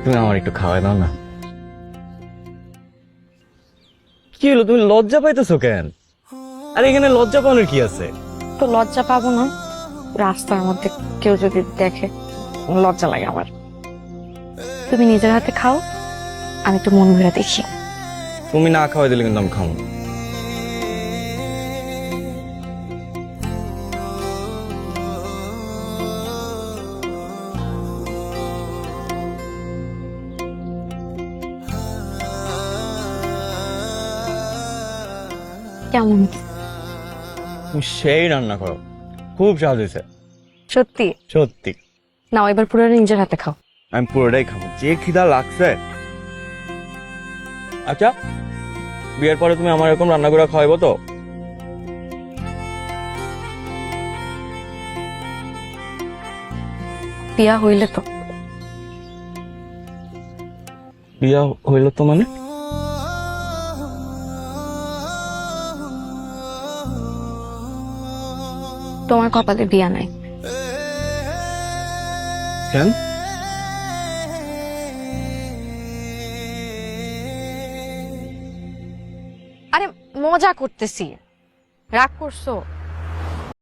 তুমি আমার একটু খাওয়াই দাও না। কি হলো, তুমি লজ্জা পাইতেছো কেন? আর এখানে লজ্জা পাওয়ার কি আছে? তো লজ্জা পাবো না? রাস্তার মধ্যে কেউ যদি দেখে, লজ্জা লাগে আমার। তুমি নিজের হাতে খাও, আমি একটু মন ভরে দেখি। তুমি না খাওয়াই দিলে কিন্তু আমি খাবো না। কেমন? তুমি সেই রান্না করো, খুব স্বাদ হয়েছে। সত্যি? সত্যি। নাও এবার পুরো নিজের হাতে খাও। আমি পুরোটাই খাবো, যে খিদা লাগছে। আচ্ছা, বিয়ের পরে তুমি আমার এরকম রান্না করে খাওয়াইবো তো? বিয়া হইলে তো। বিয়া হইল তো মানে? তোমার কপালে বিয়া নাই। কেন? আরে মজা করতেছি, রাগ করছো?